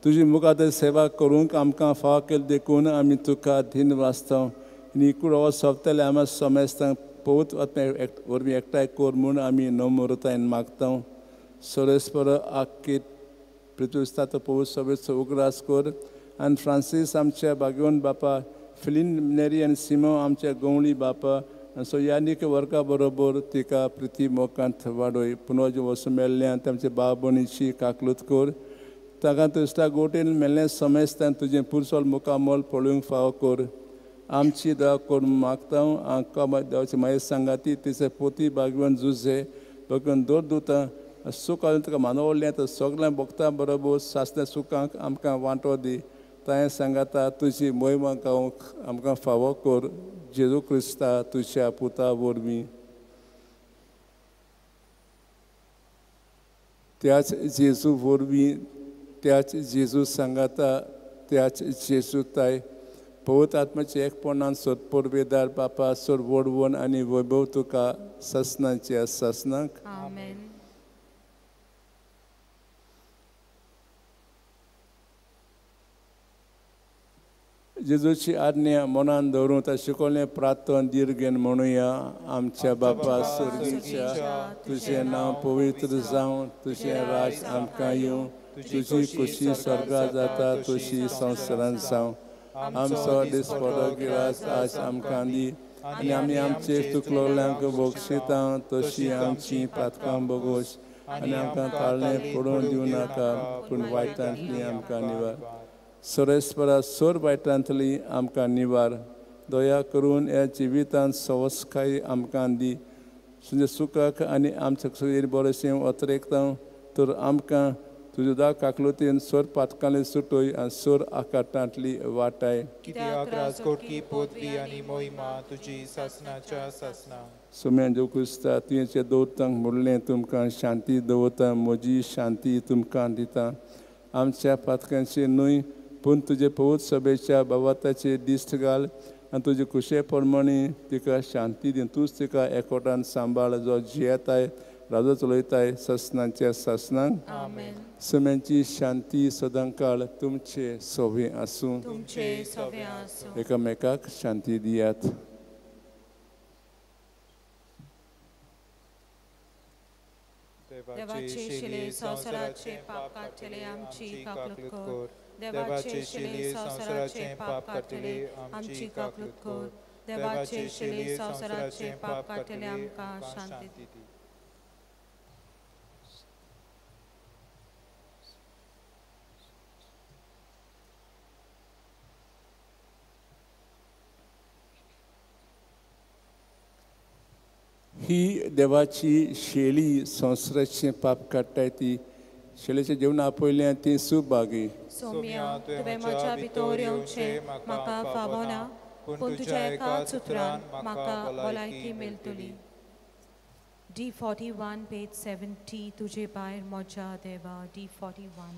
तुजी मुखार सेवा करूंक आमकां फाव केले देखून आमी तुका दिन वाचता. आनी इकूड हो सोंपतले आमी समेस्तांक पवित्र आत्म्या वरवीं एकठांय कोर म्हूण आमी नमोरतायेन मागता. सोरेस्पर आख्खी पृथ्वीस्तां तो पवित्र सभेचो उगडास कर आनी फ्रांसीस आमच्या भाग्यवन बापा फिलीन नेरी आनी सिमो आमच्या गवळी बापा आनी सो यानीक वर्का बरोबर तिका प्रिती मोगांत वाडोय पुनोज वसू मेल्ल्यान तांचे भाव भयणीची काकलूत कर ताका तुस्ता गोटेन मेल्लें समेस्तान तुजें पुरसोल मुकामोल पळोवंक फाव कर आमची दया करून मागता हांकां देवाची मागीर सांगाती तिचे पोती भाग्यवन जुजे भगवन दोर दुतां सूख घालून तुका मानवलें तर सगळ्यां भक्तां बरोबर सासण्या सुखांक आमकां वांटो दी तांय सांगाता तुजी मोहिमा गावंक आमकां फावो कर जेजू क्रिस्ता तुज्या पुता वरवीं त्याच जेजू वरवीं त्याच जेजू सांगाता त्याच जेजू ताय पवित्र आत्म्याचे एकपणान सोदपोर वेदार बापा सोर वडवण आनी वैभव तुका ससनाच्या ससनाक आमेन. जेजूची आज्ञा मनान दवरून ता शिकवलें प्रार्थन दिर्गेन म्हणुया आमच्या बापा सुर्गीच्या तुजें नांव पवित्र जावं तुजें राज आमकां येवं तुजी खुशी स्वर्गा जाता तशी संवसारांत जावं आमचो दिसपडो गिरास आज आमकां दी आनी आमी आमचे चुकलोल्यांक बक्षिता तशी आमची पातकां बोगोश आनी आमकां ताळणें पडून दिवं नाका पूण वायटांतली आमकां निवार सोरेस्परा सोर वायटांतली आमकां निवार दया करून ह्या जिवितांत सवस्काय आमकां दी तुजे सुखाक आनी आमच्या सगळें बरेंशें वतरेकता तर आमकां तुज्या दा काकलुतीन सोर पातकांतली सुटोय आनी सोर आकाटांतली वाटाय कित्याक राजकोटकी पदवी आनी मोहिमा तुजी सासनाच्या सासना सुम्यान जो कुस्ता तुवें दवरतांक म्हणलें तुमकां शांती दवरता म्हजी शांती तुमकां दिता आमच्या पातकांची न्हय पूण तुजे पवित्र सभेच्या भावाताचे दिश्ट घाल आनी तुजे खुशे प्रमाणे तिका शांती दी तूंच तिका एकोटान सांबाळ जो जियेताय राजो चलयताय ससनाच्या ससनांक सुम्यांची शांती सदांकाळ तुमचे सोबे आसूं तुमचे सवे आसूं एकामेकाक शांती दियात. देवाचे शिले संवसाराचे पाप काडटले आमची काकलूत कर देवाचे शिले संवसाराचे पाप काडटले आमची काकलूत कर देवाचे शिले संवसाराचे पाप काडटले आमकां शांती दी. ही देवाची शेळी संवसाराचें पाप काडटाय ती शेळेचें जेवण आपयलें ती सुभागी सोम्या तुवें म्हज्या भितर येवचें म्हाका फावो ना पूण तुज्या एकाच उतरान म्हाका भलायकी मेळटली. D41 पेज 70 तुजे भायर म्हज्या देवा D41.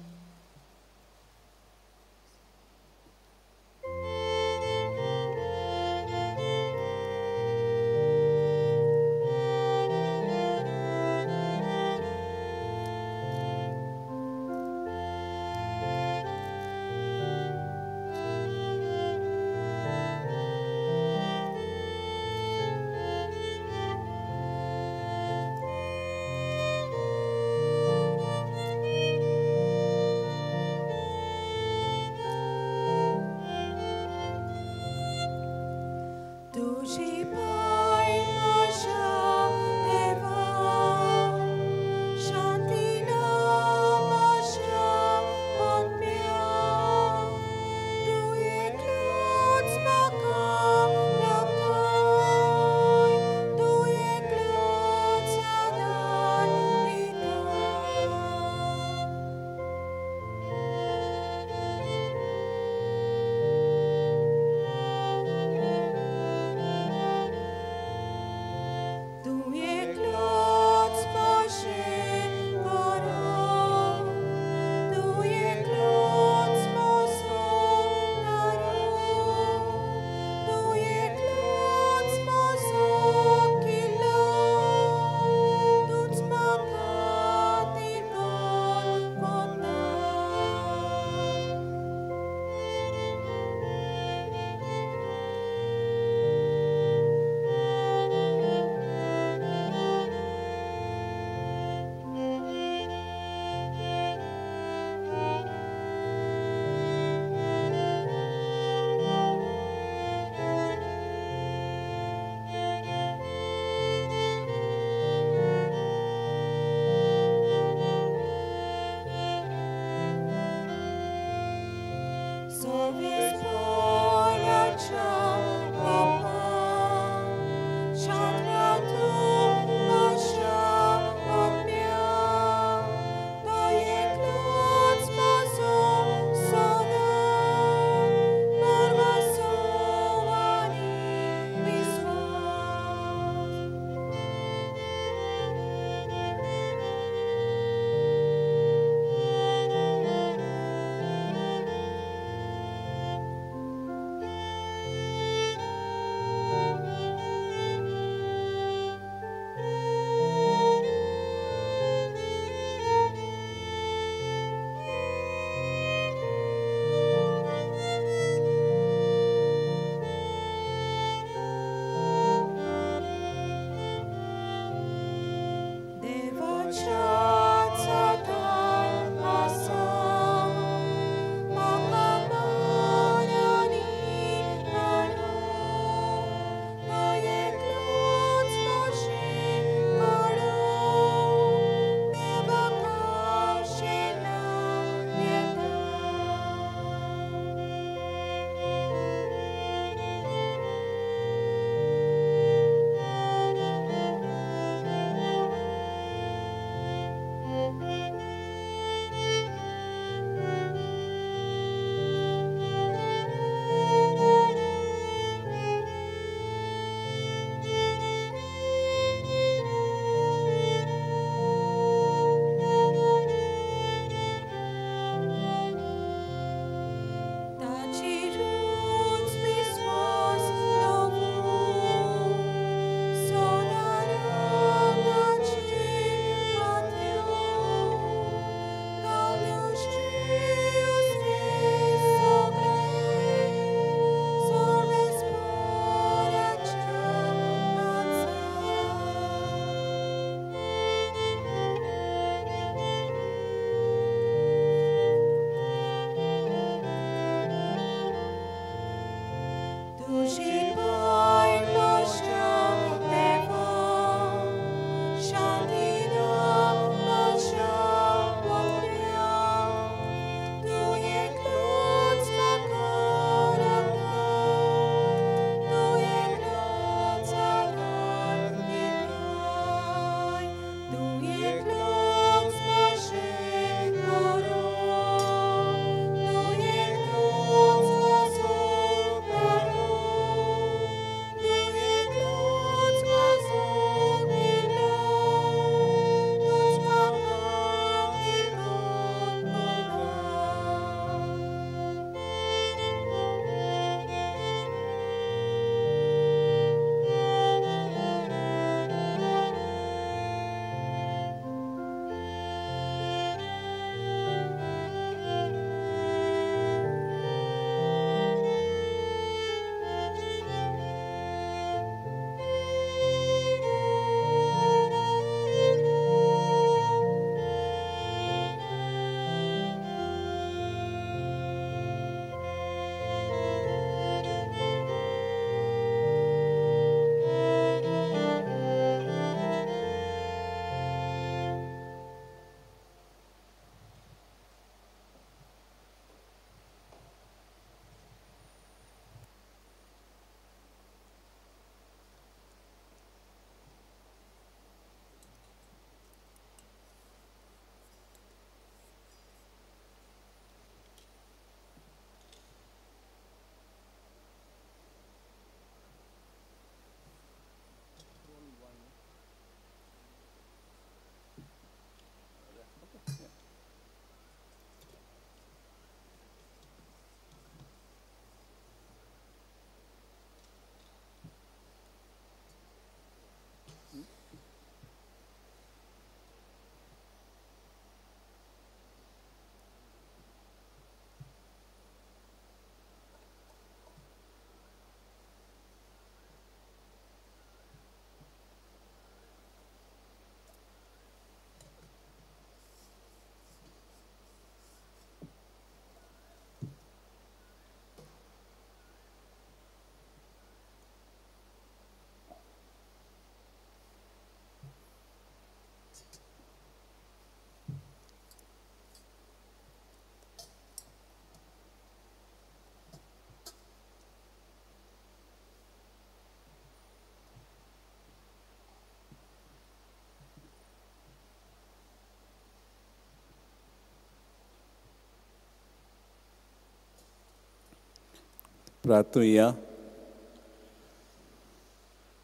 प्रार्थुया.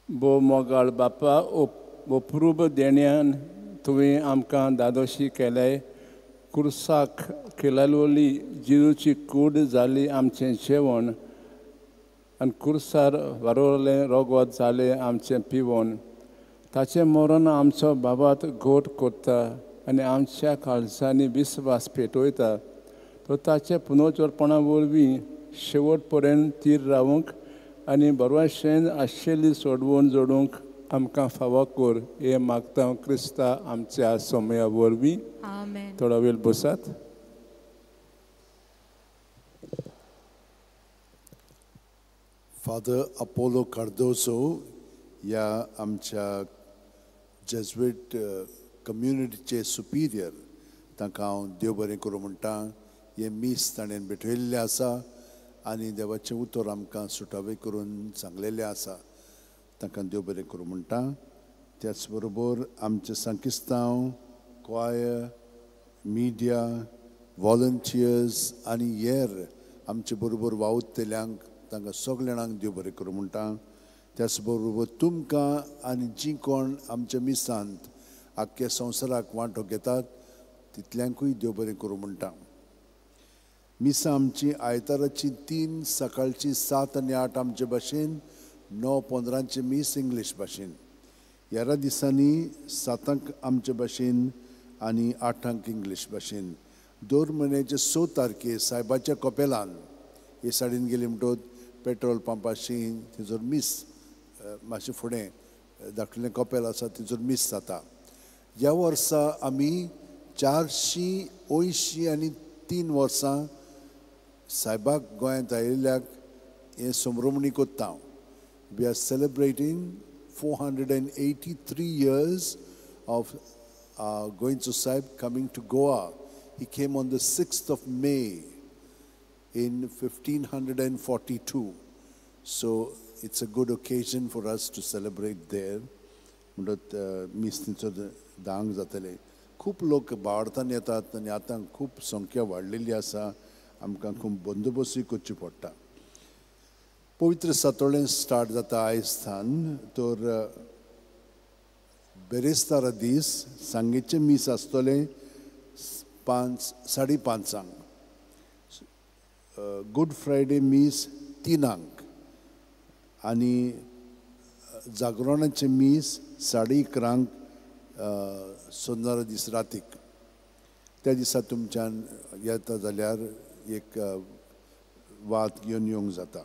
बो मोगाळ बापा अप्रूप देण्यान तुवें आमकां दादोशी केल्याय. कुर्साक केलेली जिजूची कूड जाली आमचें जेवण आनी कुर्सार वारोवलें रगत जालें आमचें पिवण. ताचें मरण आमचो बाबात घोट करता आनी आमच्या काळजांनी विस्वास पेटयता. तो ताचे पुनर्जोडपणा वरवीं शेवट पर्यंत तीर रावूंक आनी बरवाशेन आशिल्ली सोडवून जोडूंक आमकां फावो कर. हें मागता क्रिस्ता आमच्या सोमया वरवीं. आमेन. थोडा वेळ बसात. फादर अपोलो कार्दोसो ह्या आमच्या जेजुईट कम्युनिटीचे सुपिरियर ताका हांव देव बरें करूं म्हणटा. हे मीस ताणें भेटयल्लें आसा आनी देवाचें उतर आमकां सुटावे करून सांगलेलें आसा. ताका देव बरें करूं म्हणटा. त्याच बरोबर आमचे सांकिस्तांव, क्वायर, मिडिया, वॉलंटियर्स आनी हेर आमचे बरोबर वावुरतेल्यांक तांकां सगळ्या जाणांक देव बरें करूं म्हणटा. त्याच बरोबर तुमकां आनी जीं कोण आमच्या मिसांत आख्ख्या संवसाराक वांटो घेतात तितल्यांकूय देव बरें करूं म्हणटा. मिसां आमची आयताराची 3 सकाळची 7 आनी 8 आमचे भाशेन, 9:15 मीस इंग्लीश भाशेन. ह्या दिसांनी 7 आमचे भाशेन आनी 8 इंग्लीश भाशेन. दर म्हयन्याचे 6 तारखेर सायबाच्या कपेलान हे सायडीन गेली म्हणटच पेट्रोल पंपाची थंयसर मीस मातशें फुडें धाकटेलें कपेल आसा थंयसर मीस जाता. ह्या वर्सा आमी 483 वर्सां सायबाक गोंयांत आयिल्ल्याक हे संभ्रमणी कोत्ता. We are celebrating 483 years of going to Saib coming to Goa. He came on the 6th of May in 1542. So it's a good occasion for us to celebrate there. म्हणत मिस्तीचो दांग जातले. खूब लोक भारतान येतात आनी आतां खूब संख्या वाडलेली आसा. आमकां खूब बंदोबस्तूय करची पडटा. पवित्र सातोळें स्टार्ट जाता आयजसान. तर बेरेस्तारा दीस सांगेचें मीस आसतलें 5:30. गुड फ्रायडे मीस 3 आनी जागरणाचें मीस 11:30 सोनारा दीस रातीक. त्या दिसा तुमच्यान येता जाल्यार एक वात घेवन येवंक जाता.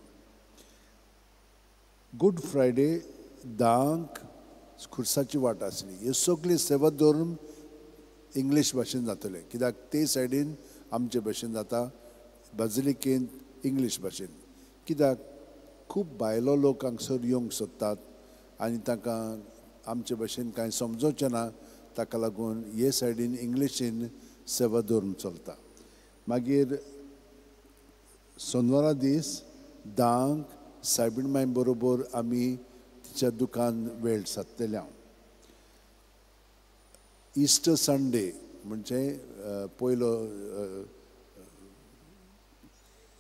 गुड फ्रायडे 10 खुर्साची वाट आसली. हे सगळे सेवा धर्म इंग्लीश भाशेन जातले, कित्याक ते सायडीन आमचे भाशेन जाता, बाजिलिकेंत इंग्लीश भाशेन. कित्याक खूब भायलो लोक हांगसर येवंक सोदतात आनी तांकां आमचे भाशेन कांय समजोवचें ना. ताका लागून हे सायडीन इंग्लिशीन सेवा धर्म चलता. मागीर सोनवारा दीस 10 सायबीण माय बरोबर आमी तिच्या दुकान वेळ सादलेल्या. इस्टर संडे म्हणजे पयलो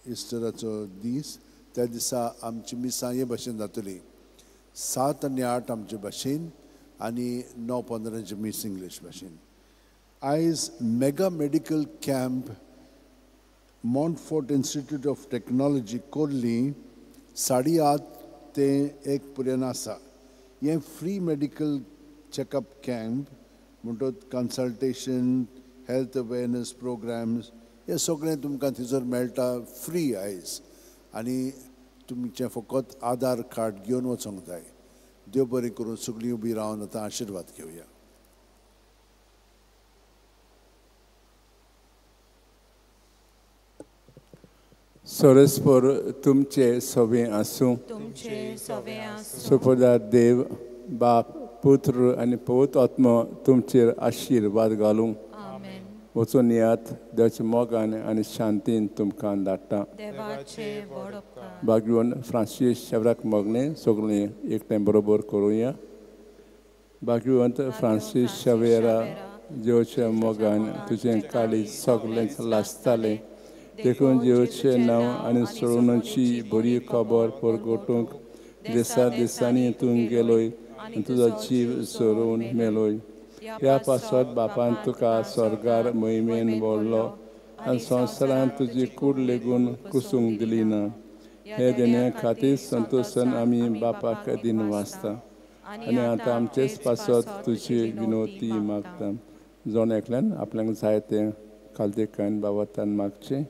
इस्टराचो दीस, त्या दिसा आमची मिसां हे भाशेन जातली. 7 आनी 8 आमचे भाशेन आनी 9:15 मीस इंग्लीश भाशेन. आयज mega medical camp Montfort Institute of Technology Corlim 8:30 ते 1 पर्यंत आसा. हे फ्री मेडिकल चॅकअप कॅम्प म्हणटत कन्सल्टेशन, हेल्थ अवेरनेस प्रोग्राम्स हे सगळें तुमकां थंयसर मेळटा फ्री आयज. आनी तुमचें फकत आधार कार्ड घेवन वचोंक जाय. देव बरें करून सगळीं उबी रावन आतां आशिर्वाद घेवया. सोरेस्पोर तुमचे सोबे आसूं. तुमचे सवे आसूं. सुपदार देव बाप पुत्र आनी पवित्र आत्मा तुमचेर आशिर्वाद घालूं. आमेन. वचून येयात. देवाच्या मोगान आनी शांतीन तुमकां धाडटा. देवाचे व्हड उपकार. भाग्यवान फ्रांसीस शेवराक मोगलें सगळें एकठांय बरोबर करुया. भाग्यवंत फ्रांसीस शेवेरा देवाच्या मोगान तुजें काळीज सगळें लासतालें. देखून जेवचे नांव आनी सोडूनची बरी खबर परगोटूंक देसा दिसांनी तूं गेलोय आनी तुजो जीव सोडून मेलोय. ह्या पासत बापान तुका स्वर्गार मोहिमेन व्हरलो आनी संवसारान तुजी कूड लेगून कुसूंक दिली ना. हे देण्या खातीर संतोशान आमी बापाक दिन वाचता आनी आतां आमचेच पासत तुजी विनोती मागता. जावन एकल्यान आपल्याक जाय तें खालतेकान बाबतान मागचें.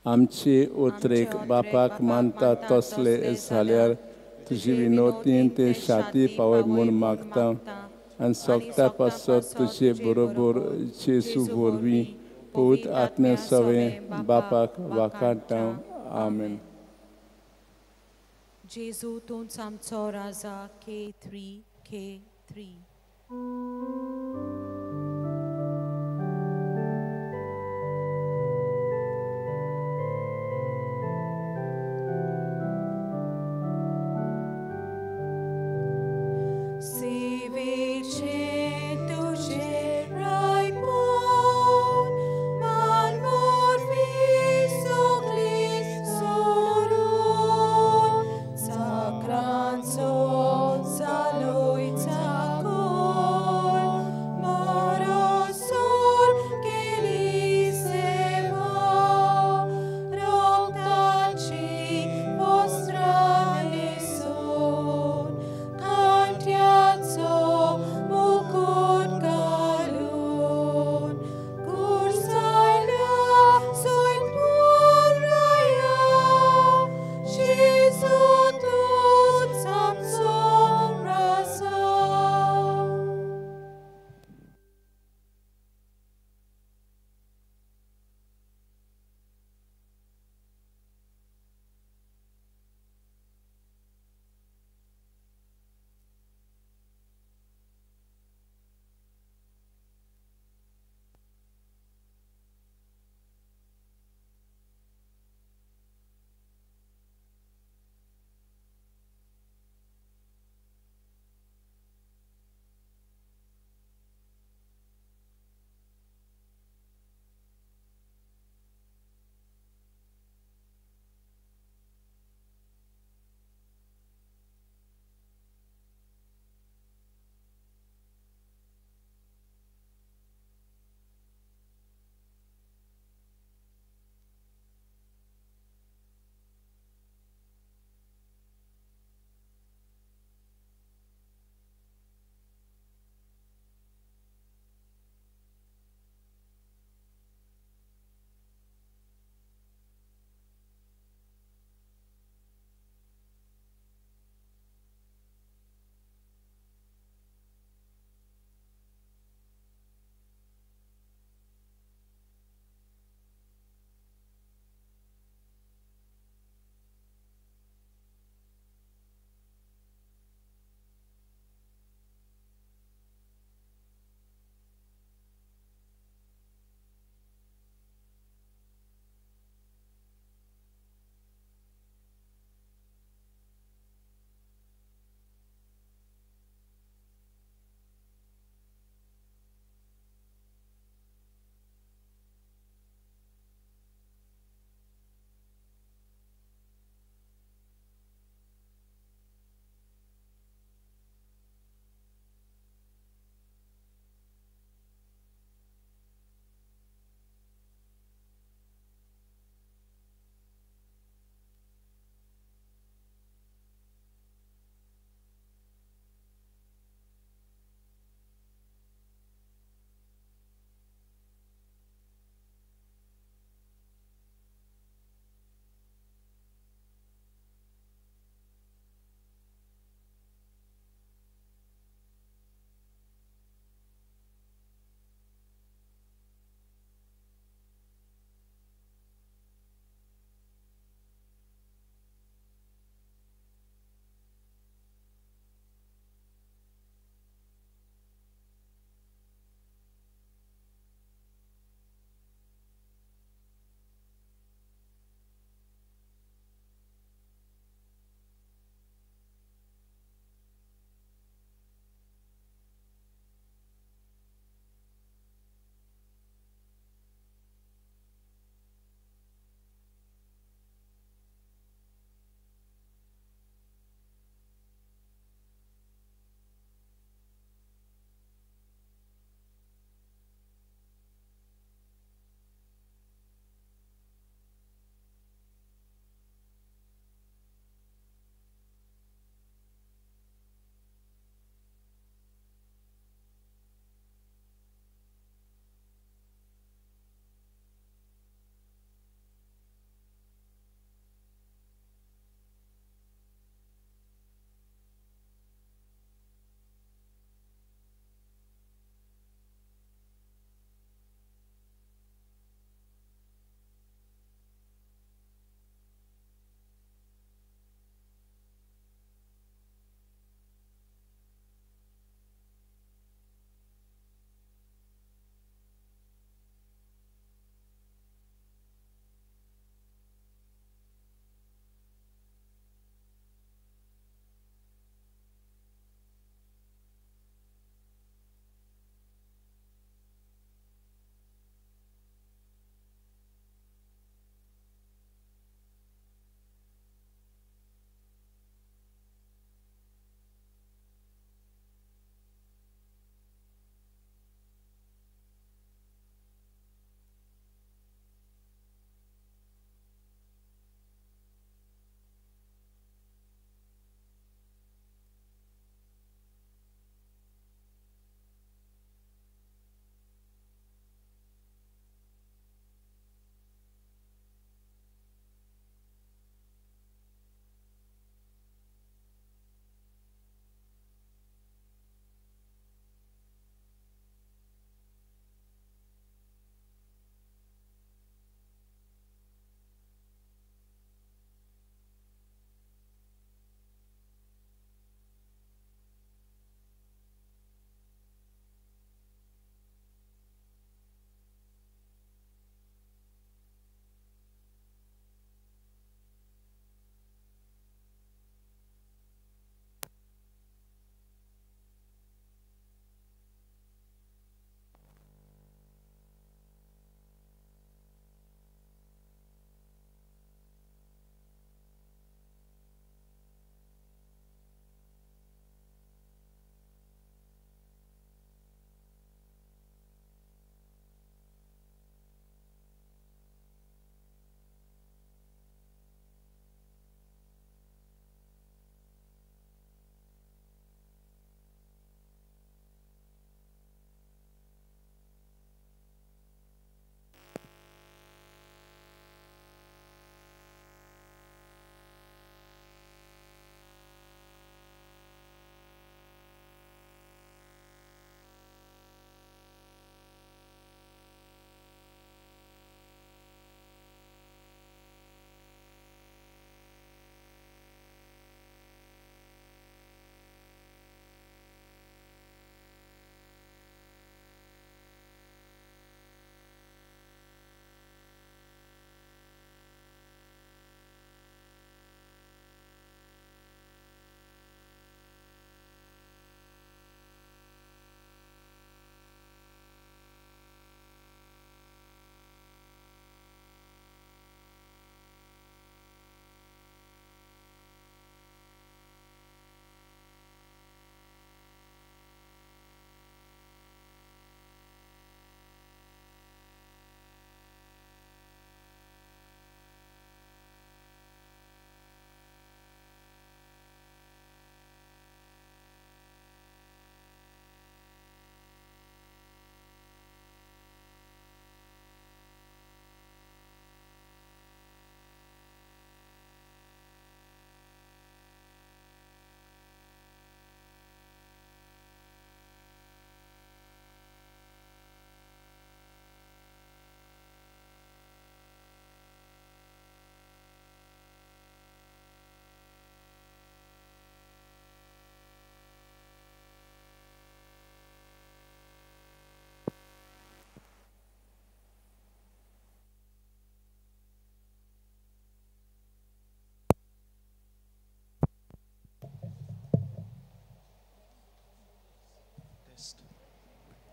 आमची उतरेक बापाक मानता तसले जाल्यार तुजी विनोतीन ते शाती पावय म्हूण मागता आनी सोगता पासत तुजे बरोबर जेसू वरवीं पवित्र आत्म्या सवें बापाक वाकाडटा. आमेन. जेजू तूंच आमचो राजा K3.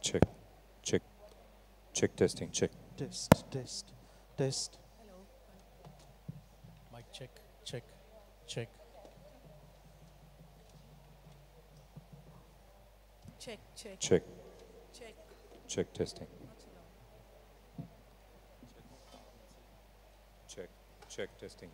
Check. Check. Check testing. Check. Test, test, test. Mic check, check, check. Check, check, Check. check. Check testing. Check. Check testing.